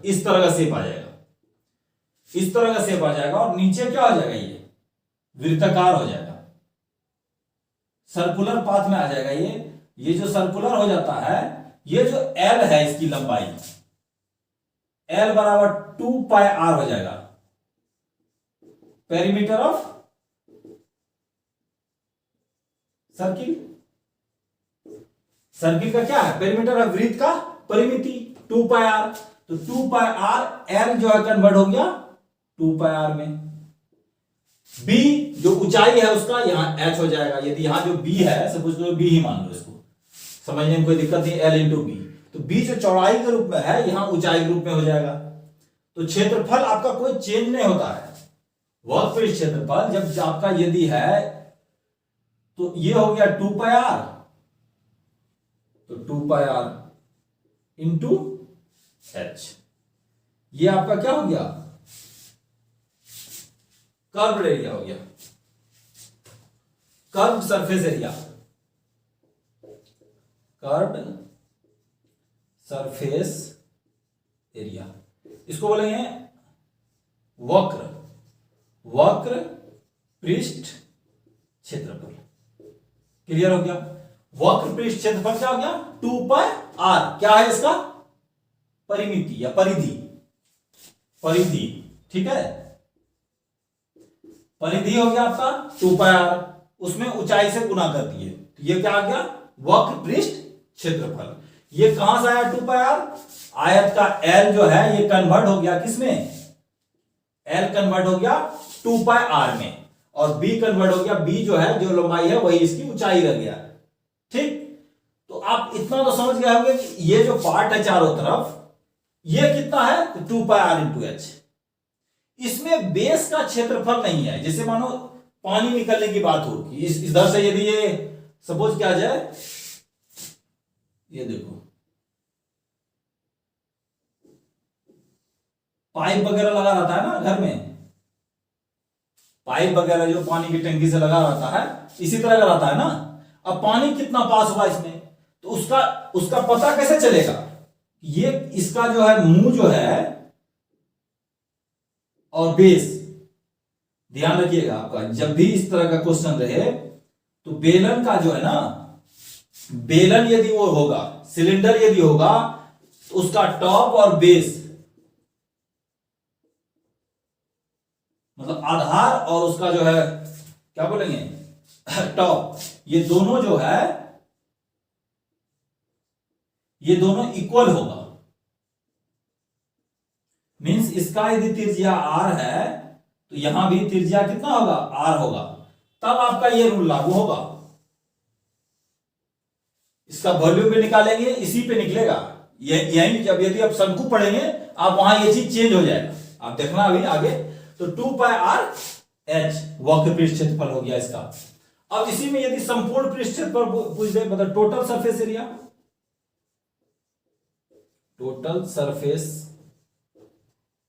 इस तरह का शेप आ जाएगा, इस तरह का शेप आ जाएगा और नीचे क्या हो जाएगा, ये वृत्ताकार हो जाएगा, सर्कुलर पाथ में आ जाएगा। ये जो सर्कुलर हो जाता है, ये जो एल है इसकी लंबाई, एल बराबर 2 पाई आर हो जाएगा, पेरीमीटर ऑफ सर्किल। सर्किल का क्या है, पेरीमीटर ऑफ वृत्त का परिमिति 2 पाई आर। तो 2 पाई आर एल जो है कन्वर्ट हो गया 2 पाई आर में। बी जो ऊंचाई है उसका यहां एच हो जाएगा, यदि यहां जो बी है सपोज लो बी ही मान लो, इसको समझने में कोई दिक्कत नहीं, एल इंटू बी। तो बी जो चौड़ाई के रूप में है यहां ऊंचाई के रूप में हो जाएगा। तो क्षेत्रफल आपका कोई चेंज नहीं होता है, वर्कपीस क्षेत्रफल जब आपका यदि है तो ये हो गया 2 पाई आर, तो 2 पाई आर इंटू एच, ये आपका क्या हो गया, कर्व एरिया हो गया, curve surface area, curve surface area, इसको बोलेंगे वक्र, वक्र पृष्ठ क्षेत्रफल। क्लियर हो गया, वक्र पृष्ठ क्षेत्रफल क्या हो गया 2 पाई आर, क्या है इसका परिमिति या परिधि, परिधि, ठीक है, परिधि हो गया आपका 2 पाई आर, उसमें ऊंचाई से गुना कर दिए, तो ये क्या आ गया वक्र पृष्ठ क्षेत्रफल। ये कहां से आया 2 पाई आर, आयत का एल जो है ये कन्वर्ट हो गया किसमें, एल कन्वर्ट हो गया 2 पाई आर में, और बी कन्वर्ट हो गया, बी जो है जो लंबाई है वही इसकी ऊंचाई रह गया। ठीक, तो आप इतना तो समझ गए होंगे कि ये जो पार्ट है चारों तरफ ये कितना है, तो 2 पाई आर इंटू एच। इसमें बेस का क्षेत्रफल नहीं है, जैसे मानो पानी निकलने की बात हो, इधर से यदि ये सपोज क्या जाए, ये देखो पाइप वगैरह लगा रहता है ना घर में, पाइप वगैरह जो पानी की टंकी से लगा रहता है इसी तरह का रहता है ना। अब पानी कितना पास हुआ इसमें, तो उसका पता कैसे चलेगा, ये इसका जो है मुंह जो है और बेस, ध्यान रखिएगा आपका जब भी इस तरह का क्वेश्चन रहे तो बेलन का जो है ना, बेलन यदि वो होगा, सिलेंडर यदि होगा तो उसका टॉप और बेस मतलब आधार और उसका जो है क्या बोलेंगे टॉप, ये दोनों जो है ये दोनों इक्वल होगा। मींस इसका यदि त्रिज्या आर है तो यहां भी त्रिज्या कितना होगा आर होगा, तब आपका ये रूल लागू होगा। इसका वॉल्यूम भी निकालेंगे इसी पे निकलेगा, यही जब यदि आप शंकु पढ़ेंगे आप वहां ये चीज चेंज हो जाएगा, आप देखना अभी आगे। तो 2 पाई आर एच वक्र पृष्ठ क्षेत्रफल हो गया इसका। अब इसी में यदि संपूर्ण पृष्ठ क्षेत्रफल पूछ दे, मतलब total surface area, total surface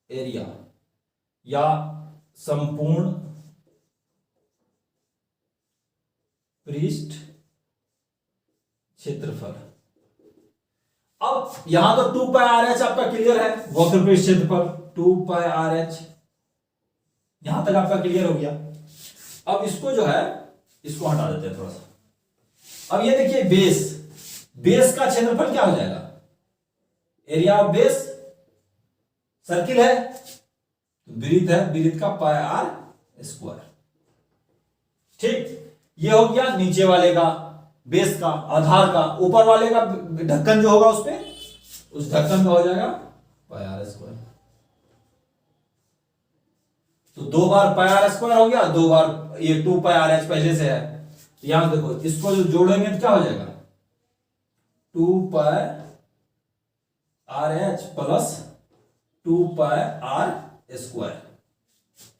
area या संपूर्ण पृष्ठ क्षेत्रफल। अब यहां तो 2 पाई आर एच आपका क्लियर है, वक्र पृष्ठ क्षेत्रफल 2 पाई आर एच, यहां तक आपका क्लियर हो गया। अब इसको जो है इसको हटा देते हैं थोड़ा सा। अब ये देखिए बेस, बेस का क्षेत्रफल क्या हो जाएगा, एरिया ऑफ बेस, सर्किल है वृत्त है, वृत्त का पाई आर स्क्वायर। ठीक, ये हो गया नीचे वाले का बेस का आधार का, ऊपर वाले का ढक्कन जो होगा उस पे, उस ढक्कन का हो जाएगा पाई आर स्क्वायर। तो 2 बार पाई आर स्क्वायर हो गया, 2 बार ये 2 पाई आर एच पहले से है, तो यहां देखो इसको जो जोड़ेंगे तो क्या हो जाएगा 2 pi R H plus 2 pi are square.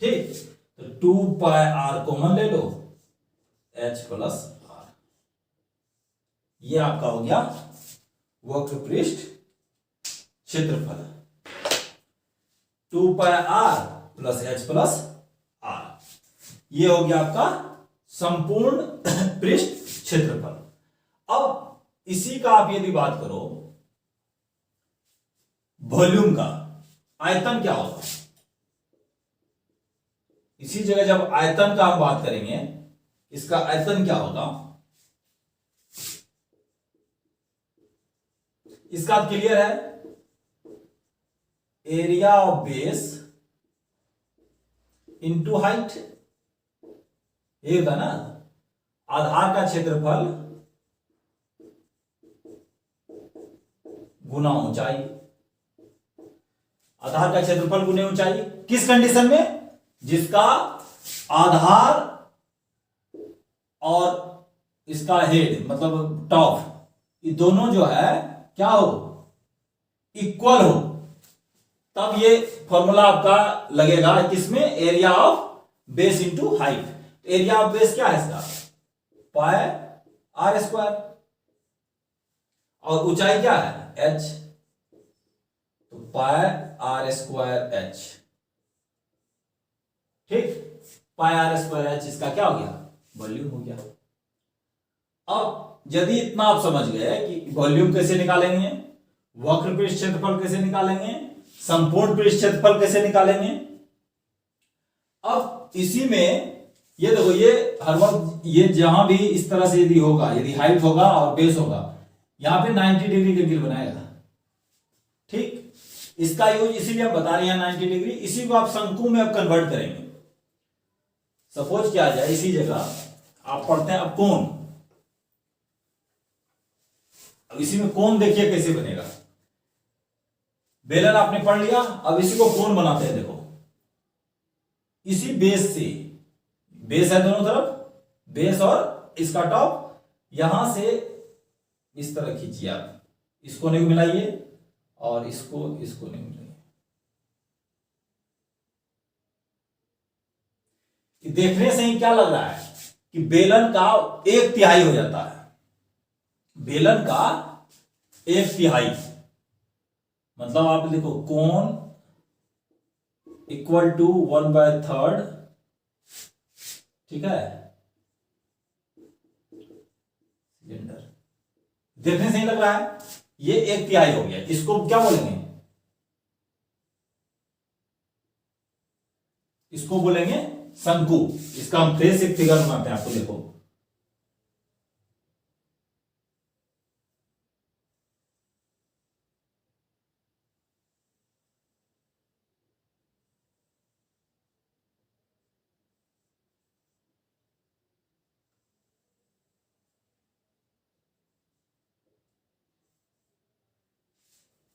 ठीक, तो 2 पाई आर कॉमन ले लो, एच प्लस आर, ये आपका हो गया वक्र पृष्ठ क्षेत्रफल। 2 pi are plus H plus R, ये हो गया आपका संपूर्ण पृष्ठ क्षेत्रफल। अब इसी का आप यदि बात करो वॉल्यूम का, आयतन क्या होगा? इसी जगह जब आयतन का हम बात करेंगे, इसका आयतन क्या होगा, इसका क्लियर है? Area of base into height, ये होता ना, आधार का क्षेत्रफल गुना ऊंचाई, आधार का क्षेत्रफल गुने ऊंचाई। किस कंडीशन में? जिसका आधार और इसका हेड मतलब टॉप, ये दोनों जो है क्या हो, इक्वल हो, तब ये फॉर्मूला आपका लगेगा किसमें, area of base into height. Area of base क्या है इसका, पाई आर स्क्वायर, और ऊंचाई क्या है, एच, तो पाई आर स्क्वायर एच। ठीक, पाई आर स्क्वायर एच इसका क्या हो गया, वॉल्यूम हो गया। अब यदि इतना आप समझ गए कि वॉल्यूम कैसे निकालेंगे, वक्र पृष्ठ क्षेत्रफल कैसे निकालेंगे, संपूर्ण पृष्ठ क्षेत्रफल कैसे निकालेंगे, अब इसी में ये देखो, ये हर वक्त ये जहां भी इस तरह से यदि होगा, यदि हाइट होगा और बेस होगा, यहां पे 90 डिग्री एंगल बनाएगा। ठीक, इसका यूज इसीलिए हम बता रहे हैं 90 डिग्री, इसी को आप शंकु में अब कन्वर्ट करेंगे। सपोज क्या आ जाए, इसी जगह आप पढ़ते हैं अब कोण, अब इसी में कोण देखिए कैसे बनेगा। बेलन आपने पढ़ लिया, अब इसी को कोण बनाते हैं। देखो, इसी बेस से, बेस है दोनों तरफ, बेस और इसका टॉप, यहां से इस तरह खींचिए आप, इसको नहीं मिलाइए और इसको नहीं मिलाइए। देखने से ही क्या लग रहा है कि बेलन का 1/3 हो जाता है, बेलन का 1/3, मतलब आप देखो कोण इक्वल टू 1/3, ठीक है, सिलेंडर। देखने से ही लग रहा है ये 1/3 हो गया। इसको क्या बोलेंगे, इसको बोलेंगे शंकु। इसका हम फ्रेश एक फिगर बनाते हैं, आपको देखो,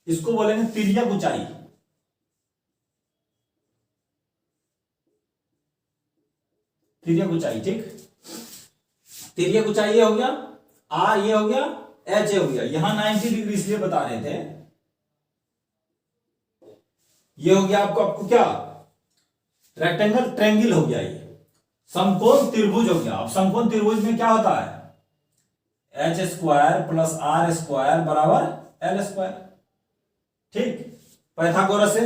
इसको बोलेंगे तिर्यक ऊंचाई। तिर्यक ऊंचाई, ठीक, तिर्यक ऊंचाई ये हो गया, आर ये हो गया, एच ये हो गया। यहां 90 डिग्री इसलिए बता रहे थे, ये हो गया आपको क्या, रेक्टेंगल, ट्रेंगल हो गया, ये समकोण त्रिभुज हो गया। अब समकोण त्रिभुज में क्या होता है, H square plus R square बराबर एल स्क्वायर। ठीक, पाइथागोरस से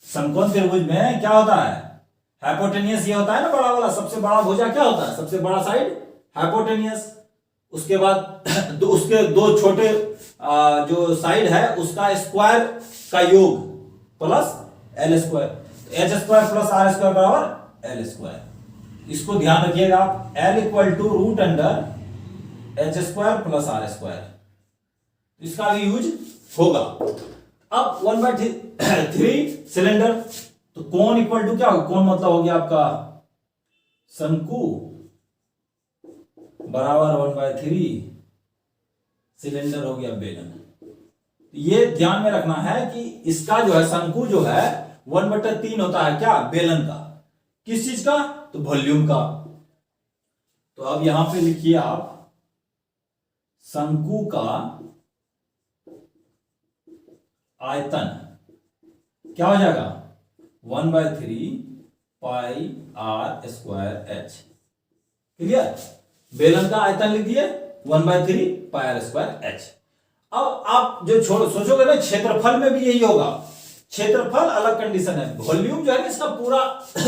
समकोण त्रिभुज में क्या होता है, हाइपोटेनियस ये होता है ना, बड़ा वाला, सबसे बड़ा भुजा क्या होता है, सबसे बड़ा साइड हाइपोटेनियस। उसके बाद उसके दो छोटे जो साइड है उसका स्क्वायर का योग plus L square, H square plus R square बराबर एल स्क्वायर। इसको ध्यान रखिएगा आप, L equal to root under H square plus R square, इसका भी यूज होगा। अब 1/3 सिलेंडर, तो कोण इक्वल टू क्या होगा, कोण मतलब हो गया आपका शंकु बराबर 1/3 सिलेंडर हो गया बेलन। ये ध्यान में रखना है कि इसका जो है शंकु जो है 1/3 होता है क्या, बेलन का, किस चीज का, तो वॉल्यूम का। तो अब यहां पे लिखिए आप, शंकु का आयतन क्या हो जाएगा, 1/3 पाई आर स्क्वायर एच। क्लियर, बेलन का आयतन लिख दिए 1/3 पाई आर स्क्वायर एच। अब आप जो सोचोगे ना, क्षेत्रफल में भी यही होगा। क्षेत्रफल अलग कंडीशन है, वॉल्यूम जो है ना इसका पूरा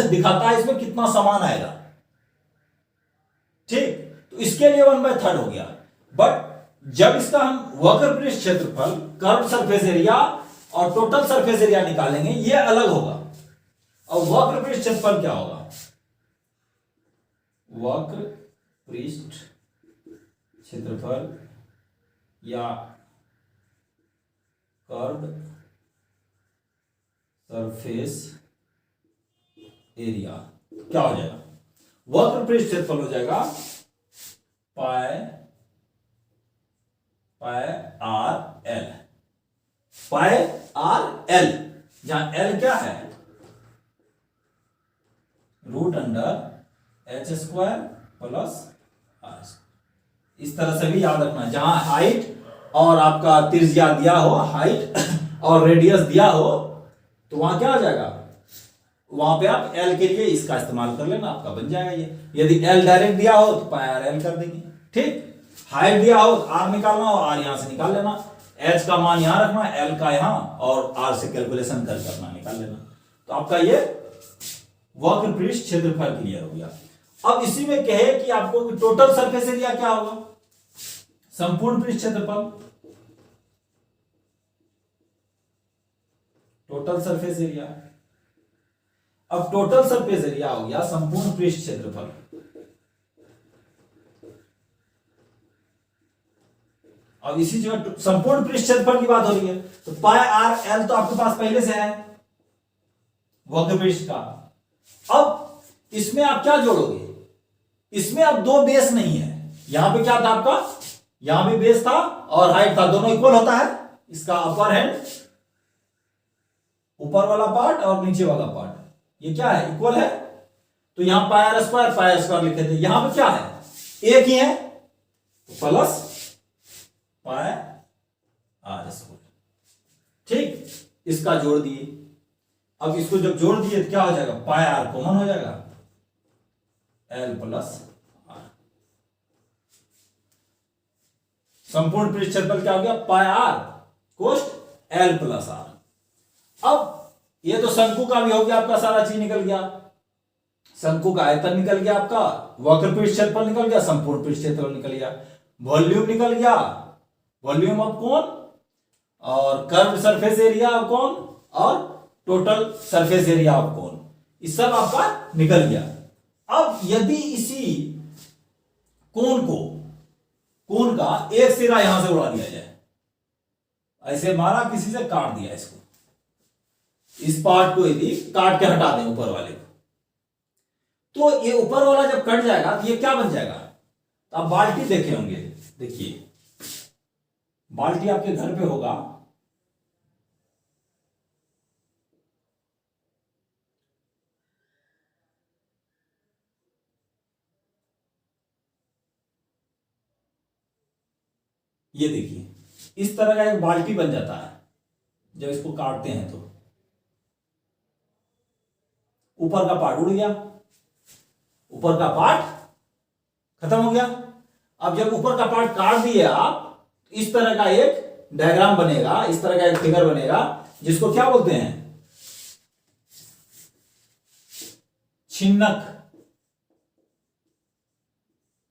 दिखाता है इसमें कितना सामान आएगा। ठीक, तो इसके लिए 1/3 हो गया। बट जब इसका हम वक्र पृष्ठ क्षेत्रफल, कर्व सरफेस एरिया और टोटल सरफेस एरिया निकालेंगे, ये अलग होगा। और वक्र पृष्ठ क्षेत्रफल क्या होगा? वक्र पृष्ठ क्षेत्रफल या कर्व सरफेस एरिया क्या हो जाएगा? वक्र पृष्ठ क्षेत्रफल हो जाएगा pi R L. Pi R L, जहां एल क्या है? Root under H square plus R. इस तरह से भी याद रखना, जहां हाइट और आपका त्रिज्या दिया हो, हाइट और रेडियस दिया हो, तो वहां क्या हो जाएगा? वहां पे आप एल के लिए इसका इस्तेमाल कर लेना, आपका बन जाएगा ये। यदि एल डायरेक्ट दिया हो तो पाई आर एल कर देंगे, ठीक। हाइट दिया हो आर निकालना हो, आर यहां से निकाल लेना, एच का मान यहां रखना, एल का यहां, और आर से कैलकुलेशन कर करना, निकाल लेना। तो आपका ये वक्र पृष्ठ क्षेत्रफल क्लियर हो गया। अब इसी में कहे कि आपको टोटल सरफेस एरिया क्या होगा? संपूर्ण पृष्ठ क्षेत्रफल, टोटल सरफेस एरिया। अब टोटल सरफेस एरिया हो गया संपूर्ण पृष्ठ क्षेत्रफल। अब इसी जगह संपूर्ण पृष्ठ क्षेत्रफल की बात हो रही है, तो पाई आर एल तो आपके पास पहले से है वक्र पृष्ठ का। अब इसमें आप क्या जोड़ोगे? इसमें अब दो बेस नहीं है। यहां पे क्या था आपका? यहां भी बेस था और हाइट था, दोनों इक्वल होता है। इसका अपर हैंड, ऊपर वाला पार्ट और नीचे वाला पार्ट, ये क्या है? इक्वल है। तो यहां पाई आर स्क्वायर लिखे थे, यहां पे क्या है? एक ही है, प्लस पाई आर स्क्वायर, ठीक। इसका जोड़ दिए। अब इसको जब जोड़ दिए तो क्या हो जाएगा? पाई आर कॉमन हो जाएगा, एल प्लस आर। संपूर्ण पृष्ठ क्षेत्रफल क्या हो गया? पाई आर कोष्ट एल प्लस आर। अब ये तो शंकु का भी हो गया, आपका सारा चीज निकल गया। शंकु का आयतन निकल गया, आपका वक्र पृष्ठ क्षेत्रफल निकल गया, संपूर्ण पृष्ठ क्षेत्रफल निकल गया, वॉल्यूम निकल गया, वॉल्यूम ऑफ कोन, और curve surface area of cone, और total surface area of cone, ये सब आपका निकल गया। अब यदि इसी कोन का एक सिरा यहां से उड़ा दिया जाए, ऐसे मारा किसी से, काट दिया इसको, इस पार्ट को यदि काट के हटा दें ऊपर वाले को, तो ये ऊपर वाला जब कट जाएगा तो ये क्या बन जाएगा? तो आप बाल्टी देखे होंगे, देखिए बाल्टी आपके घर पे होगा, ये देखिए इस तरह का एक बाल्टी बन जाता है जब इसको काटते हैं। तो ऊपर का पार्ट उड़ गया, ऊपर का पार्ट खत्म हो गया। अब जब ऊपर का पार्ट काट दिए आप, इस तरह का एक डायग्राम बनेगा, इस तरह का एक फिगर बनेगा, जिसको क्या बोलते हैं? छिन्नक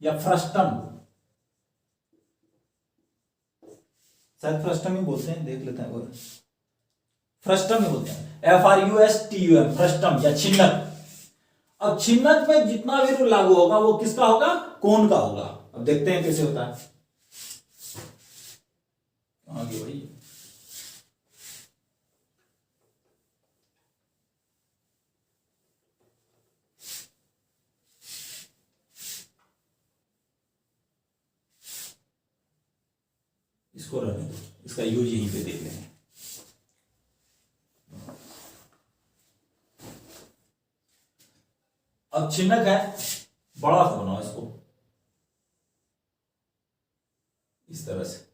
या फ्रस्टम, शायद फ्रस्टम ही बोलते हैं, देख लेते हैं वो, फ्रस्टम ही बोलते हैं, FRUSTUM, फ्रस्टम या छिन्नक। अब छिन्नक में जितना भी रूल लागू होगा वो किसका होगा? कोन का होगा। अब देखते हैं कैसे होता है। आगे भाई, इसको रहने दो, इसका यूज यहीं पे देख लेंगे। अब छिन्नक है, बड़ा सा बनाओ इसको इस तरह से।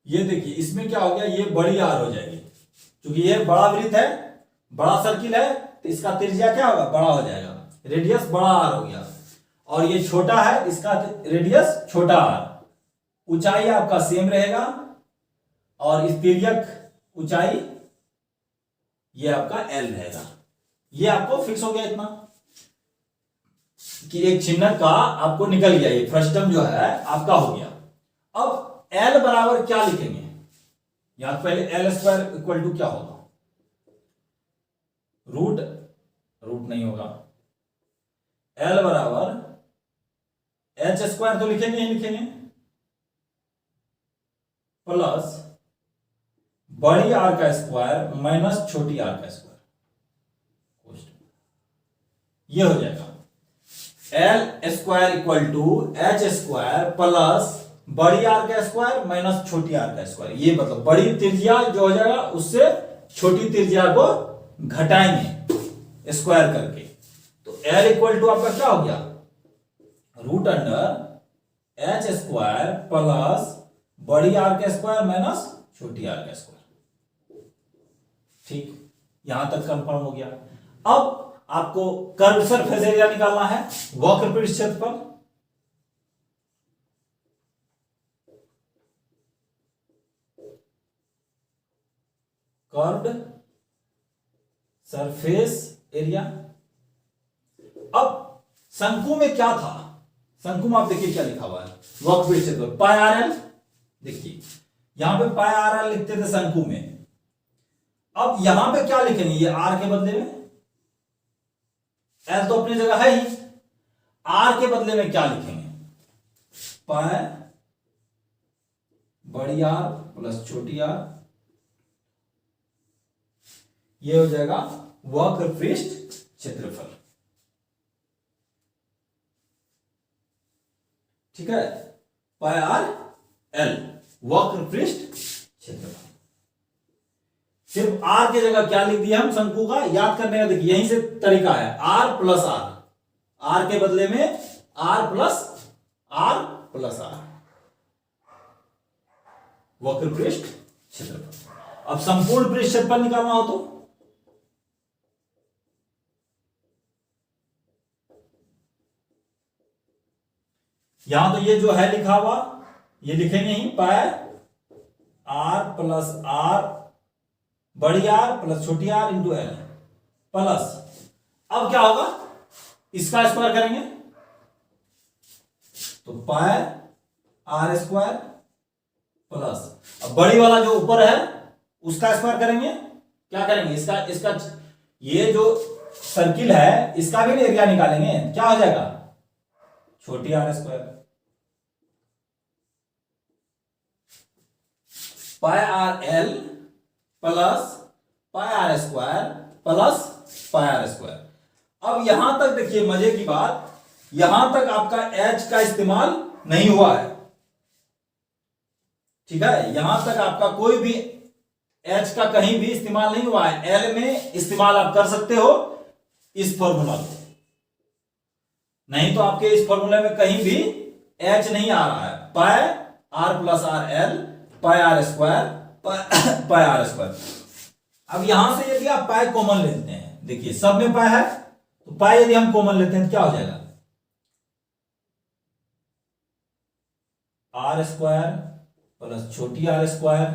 ये देखिए इसमें क्या हो गया? ये बड़ी आर हो जाएगी, क्योंकि ये बड़ा वृत्त है, बड़ा सर्किल है, तो इसका त्रिज्या क्या होगा? बड़ा हो जाएगा, रेडियस बड़ा आर हो गया। और ये छोटा है, इसका रेडियस छोटा आर। ऊंचाई आपका सेम रहेगा, और इस तिर्यक ऊंचाई ये आपका एल रहेगा। ये आपको फिक्स हो गया इतना कि एक चिन्ह का आपको निकल गया, ये फ्रस्टम जो है आपका हो गया। अब एल बराबर क्या लिखेंगे, यहां पहले एल स्क्वायर इक्वल टू क्या होगा, रूट नहीं होगा, एल बराबर एच स्क्वायर तो लिखेंगे ही लिखेंगे, प्लस बड़ी आर का स्क्वायर माइनस छोटी आर का स्क्वायर, ये हो जाएगा L square equal to H square plus बड़ी आर का स्क्वायर माइनस छोटी आर का स्क्वायर। ये मतलब बड़ी त्रिज्या जो हो जाएगा उससे छोटी त्रिज्या को घटाएंगे स्क्वायर करके, तो एल इक्वल टू आपका क्या हो गया, root under H square plus बड़ी आर का स्क्वायर माइनस छोटी आर का स्क्वायर। ठीक, यहां तक कंफर्म हो गया। अब आपको कर्व सरफेस एरिया निकालना है वक्र पृष्ठ क्षेत्रफल। Curved surface area. अब शंकु में क्या था, शंकु में आप देखिए क्या लिखा हुआ है, वक्र पृष्ठ क्षेत्रफल पाई आर एल। देखिए यहां पे पाई आर एल लिखते थे शंकु में, अब यहां पे क्या लिखेंगे, ये आर के बदले में, एल तो अपनी जगह है ही, आर के बदले में क्या लिखेंगे, पाई बड़ी आर प्लस छोटी आर, ये हो जाएगा वक्र पृष्ठ क्षेत्रफल। ठीक है, पाई आर एल वक्र पृष्ठ क्षेत्रफल। सिर्फ आर की जगह क्या लिख दिया हम शंकु का, याद करने का देखिए यहीं से तरीका है, आर प्लस आर, आर के बदले में आर प्लस आर वक्र पृष्ठ क्षेत्रफल। अब संपूर्ण पृष्ठ क्षेत्रफल निकालना हो तो यहां तो ये जो है लिखा हुआ ये लिखेंगे ही, पाई आर प्लस आर बड़ी आर प्लस छोटी आर इंटू एल प्लस, अब क्या होगा, इसका स्क्वायर करेंगे तो पाई आर स्क्वायर प्लस, अब बड़ी वाला जो ऊपर है उसका स्क्वायर करेंगे, क्या करेंगे, इसका ये जो सर्किल है इसका भी एरिया निकालेंगे, क्या हो जाएगा, छोटी R square pi R L plus pi are square plus pi are square. अब यहां तक देखिए मजे की बात, यहां तक आपका एच का इस्तेमाल नहीं हुआ है, ठीक है, यहां तक आपका कोई भी एच का कहीं भी इस्तेमाल नहीं हुआ है। एल में इस्तेमाल आप कर सकते हो इस फॉर्मूला को, नहीं तो आपके इस फॉर्मूले में कहीं भी एच नहीं आ रहा है, pi are plus r L pi are square pi are square. अब यहां से यदि आप पाई कॉमन लेते हैं, देखिए सब में पाई है तो पाई यदि हम कॉमन लेते हैं तो क्या हो जाएगा, आर स्क्वायर प्लस छोटी R square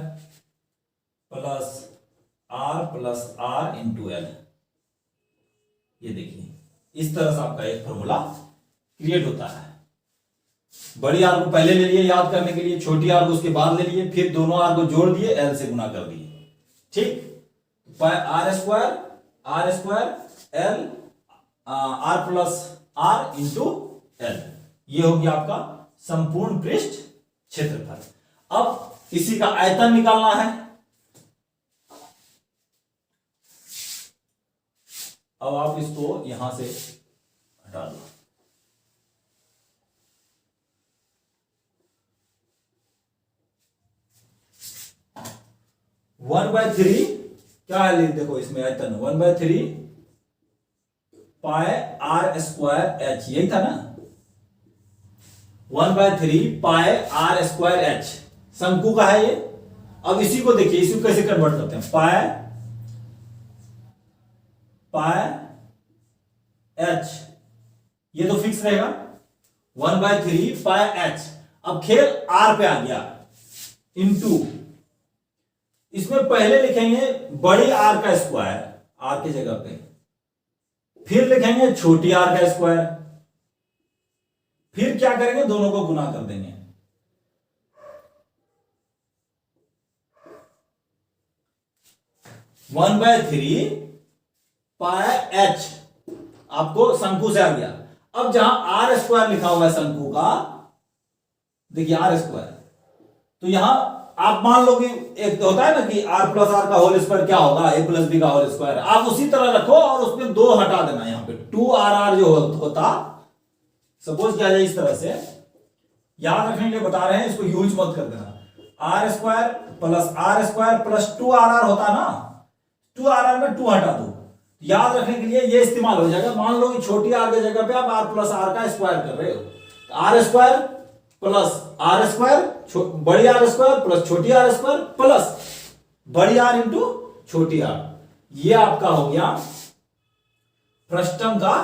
plus R into L. ये देखिए इस तरह से आपका एक फॉर्मूला क्रिएट होता है। बड़ी आर को पहले ले लिए याद करने के लिए, छोटी आर को उसके बाद ले लिए, फिर दोनों आर को जोड़ दिए, एल से गुना कर दिए। ठीक, R square L R plus R into L, ये हो गया आपका संपूर्ण पृष्ठ क्षेत्रफल। अब इसी का आयतन निकालना है। अब आप इसको यहां से हटा दो, वन बाय थ्री क्या है, देखो इसमें आयतन 1/3 पाई आर स्क्वायर एच, यही था ना, 1/3 पाई आर स्क्वायर एच शंकु का है ये। अब इसी को देखिए, इसी को कैसे कन्वर्ट करते हैं, पाई एच, ये तो फिक्स रहेगा 1/3 पाई एच। अब खेल आर पे आ गया, इंटू इसमें पहले लिखेंगे बड़ी आर का स्क्वायर आर की जगह पे, फिर लिखेंगे छोटी आर का स्क्वायर, फिर क्या करेंगे, दोनों को गुना कर देंगे। One by three pi H आपको शंकु से आ गया। अब जहां आर स्क्वायर लिखा हुआ है शंकु का, देखिए आर स्क्वायर, तो यहां आप मान लो कि एक होता है ना कि आर प्लस आर का होल स्क्वायर क्या होगा, ए प्लस बी का होल स्क्वायर, आप उसी तरह रखो और उसमें दो हटा देना। यहां पे टू आर आर जो होता, सपोज किया जाए इस तरह से, याद रखने के लिए बता रहे हैं, इसको यूज मत कर देना। R square plus two R R होता ना, टू आर आर में टू हटा दो, याद रखने के लिए ये इस्तेमाल हो जाएगा। मान लो कि छोटी आर की जगह पे आप आर प्लस आर का स्क्वायर कर रहे हो, R square plus R square, बड़ी आर स्क्वायर प्लस छोटी आर स्क्वायर प्लस बड़ी आर इंटू छोटी आर, ये आपका हो गया फ्रस्टम का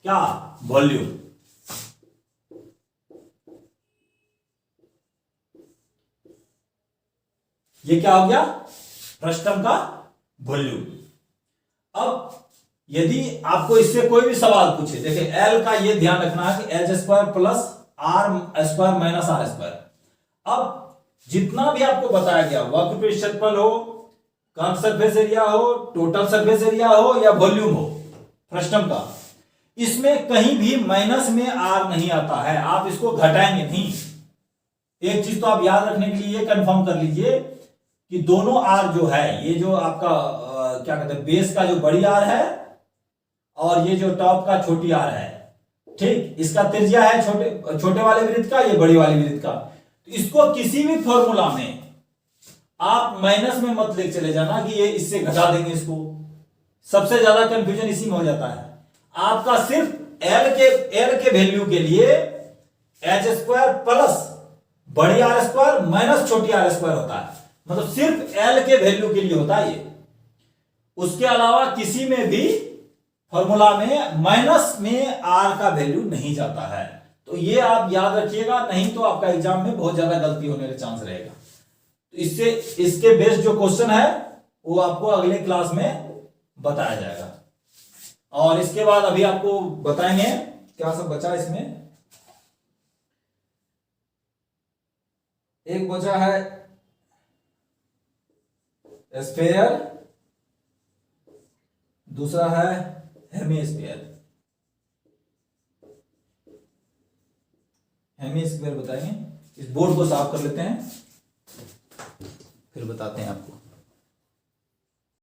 क्या, वॉल्यूम। ये क्या हो गया, फ्रस्टम का वॉल्यूम। अब यदि आपको इससे कोई भी सवाल पूछे, देखिए एल का ये ध्यान रखना है कि H square plus R square minus R square. अब जितना भी आपको बताया गया, वक्र पृष्ठ क्षेत्रफल हो, कर्व सरफेस एरिया हो, टोटल सरफेस एरिया हो या वॉल्यूम हो फ्रस्टम का, इसमें कहीं भी माइनस में आर नहीं आता है, आप इसको घटाएंगे नहीं। एक चीज तो आप याद रखने के लिए ये कंफर्म कर लीजिए कि दोनों आर जो है, ये जो आपका क्या कहते हैं, बेस का जो बड़ी आर है और ये जो टॉप का छोटी आर है, ठीक, इसका त्रिज्या है छोटे वाले वृत्त का, ये बड़ी वाले वृत्त का। तो इसको किसी भी फॉर्मूला में आप माइनस में मत ले चले जाना कि ये इससे घटा देंगे इसको, सबसे ज्यादा कंफ्यूजन इसी में हो जाता है। आपका सिर्फ एल के वैल्यू के लिए एच स्क्वायर प्लस बड़ी आर स्क्वायर माइनस छोटी आर स्क्वायर होता है, मतलब सिर्फ एल के वैल्यू के लिए होता है ये। उसके अलावा किसी में भी फॉर्मूला में माइनस में आर का वैल्यू नहीं जाता है, तो ये आप याद रखिएगा, नहीं तो आपका एग्जाम में बहुत ज्यादा गलती होने का चांस रहेगा। तो इससे इसके बेस्ड जो क्वेश्चन है वो आपको अगले क्लास में बताया जाएगा। और इसके बाद अभी आपको बताएंगे क्या सब बचा इसमें। एक बचा है स्फेयर, दूसरा है हेमीस्फीयर। हेमीस्फीयर बताएंगे, इस बोर्ड को साफ कर लेते हैं फिर बताते हैं आपको।